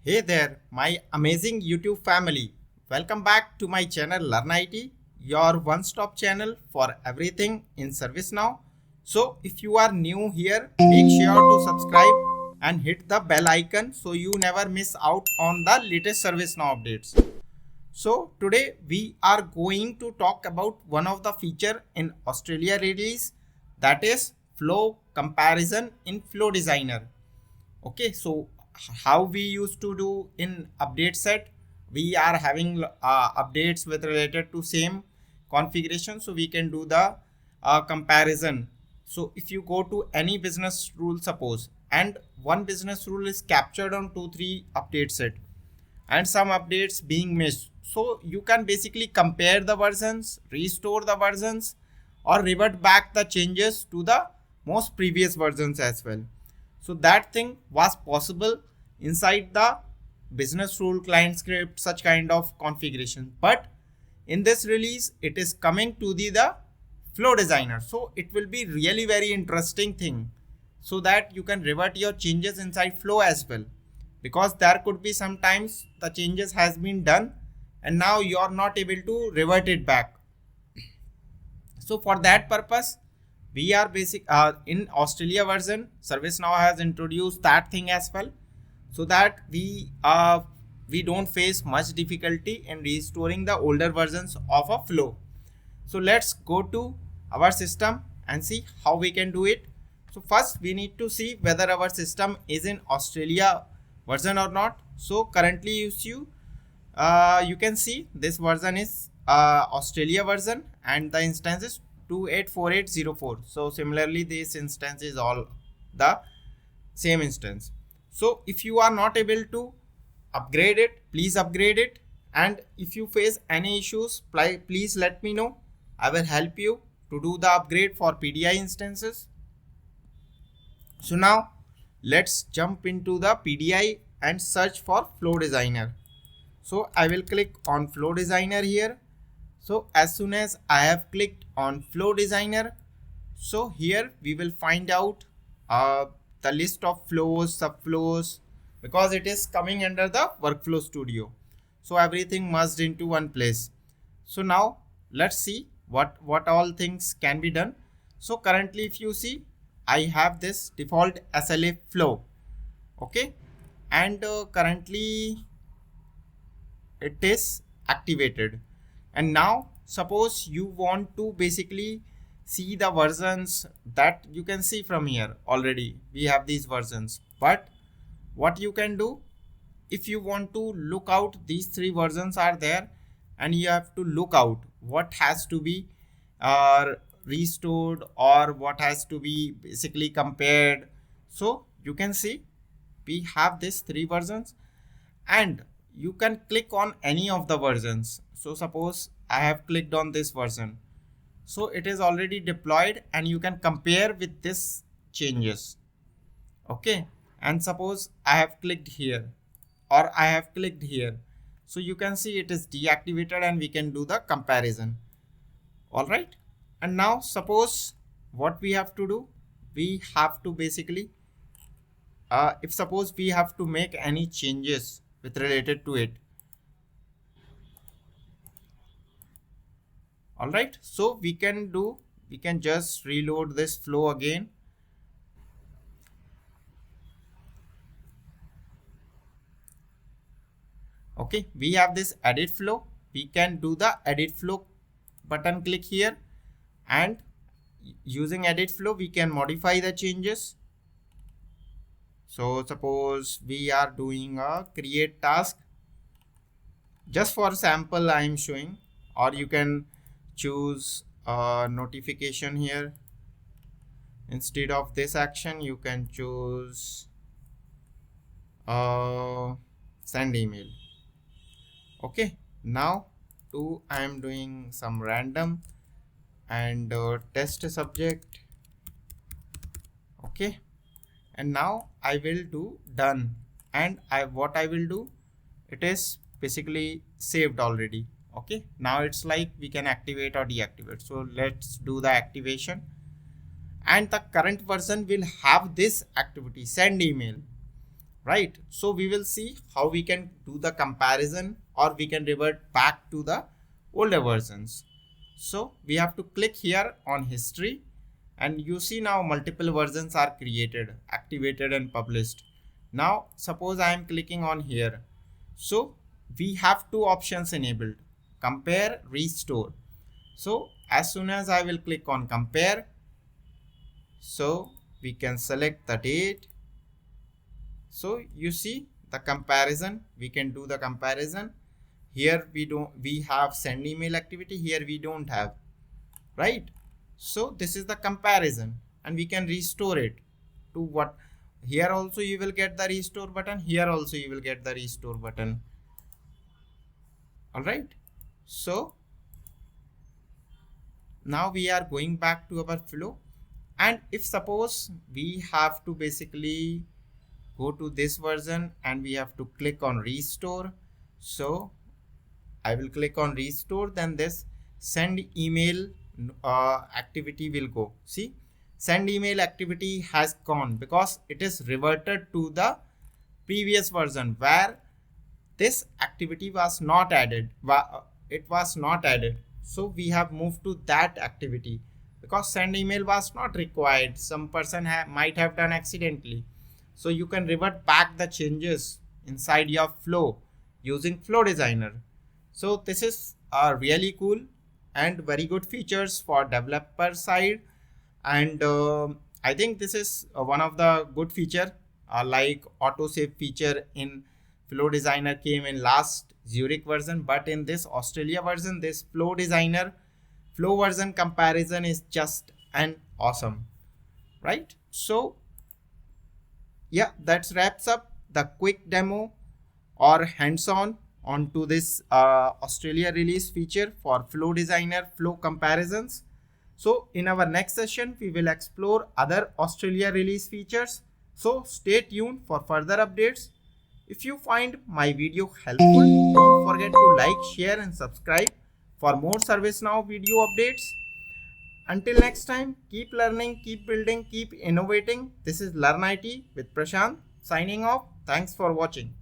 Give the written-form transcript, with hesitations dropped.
Hey there, my amazing YouTube family. Welcome back to my channel LearnIT, your one-stop channel for everything in ServiceNow. So if you are new here, make sure to subscribe and hit the bell icon so you never miss out on the latest ServiceNow updates. So today we are going to talk about one of the feature in Australia release, that is flow comparison in Flow Designer. Okay, so how we used to do in update set, we are having updates with related to same configuration, so we can do the comparison. So if you go to any business rule, suppose, and one business rule is captured on 2-3 update set and some updates being missed, so you can basically compare the versions, restore the versions, or revert back the changes to the most previous versions as well. So that thing was possible inside the business rule client script, such kind of configuration. But in this release, it is coming to the flow designer. So it will be really very interesting thing, so that you can revert your changes inside flow as well. Because there could be sometimes the changes has been done and now you are not able to revert it back. So for that purpose, we are in Australia version, ServiceNow has introduced that thing as well, so that we don't face much difficulty in restoring the older versions of a flow. So let's go to our system and see how we can do it. So first we need to see whether our system is in Australia version or not. So currently you can see this version is Australia version and the instance is 284804. So similarly this instance is all the same instance. So if you are not able to upgrade it, please upgrade it, and if you face any issues, please let me know. I will help you to do the upgrade for PDI instances. So now let's jump into the PDI and search for Flow Designer. So I will click on Flow Designer here. So as soon as I have clicked on Flow Designer, so here we will find out the list of flows, subflows, because it is coming under the Workflow Studio. So everything merged into one place. So now let's see what all things can be done. So currently if you see, I have this default SLA flow. Okay, and currently it is activated. And now suppose you want to basically see the versions that you can see from here. Already we have these versions, but what you can do, if you want to look out, these 3 versions are there and you have to look out what has to be restored or what has to be basically compared. So you can see we have these 3 versions and you can click on any of the versions. So suppose I have clicked on this version, so it is already deployed and you can compare with this changes. Okay, and suppose I have clicked here or I have clicked here, so you can see it is deactivated and we can do the comparison. All right, and now suppose what we have to do, we have to basically if suppose we have to make any changes with related to it. All right, so we can just reload this flow again. Okay, we have this edit flow. We can do the edit flow button, click here, and using edit flow we can modify the changes. So suppose we are doing a create task, just for sample I am showing, or you can choose a notification here. Instead of this action you can choose send email. Okay, now I am doing some random and test subject. Okay, and now I will do done, and what I will do, it is basically saved already. Okay, now it's like we can activate or deactivate. So let's do the activation, and the current version will have this activity, send email. right? So we will see how we can do the comparison, or we can revert back to the older versions. So we have to click here on history, and you see now multiple versions are created, activated and published. Now suppose I am clicking on here. So we have two options enabled: compare, restore. So as soon as I will click on compare, so we can select the date. So you see the comparison, we can do the comparison. Here we have send email activity, here we don't have, right? So this is the comparison, and we can restore it to what. Here also you will get the restore button, here also you will get the restore button. All right, so now we are going back to our flow, and if suppose we have to basically go to this version and we have to click on restore. So I will click on restore, then this send email activity will go. See, send email activity has gone because it is reverted to the previous version where this activity was not added. It was not added. So we have moved to that activity because send email was not required. Some person might have done accidentally. So you can revert back the changes inside your flow using Flow Designer. So this is really cool and very good features for developer side. And I think this is one of the good feature, like autosave feature in Flow Designer came in last Zurich version, but in this Australia version, this Flow Designer flow version comparison is just an awesome, right? So yeah, that wraps up the quick demo or hands-on onto this Australia release feature for Flow Designer flow comparisons. So in our next session, we will explore other Australia release features. So stay tuned for further updates. If you find my video helpful, don't forget to like, share and subscribe for more ServiceNow video updates. Until next time, keep learning, keep building, keep innovating. This is LearnIT with Prashant signing off. Thanks for watching.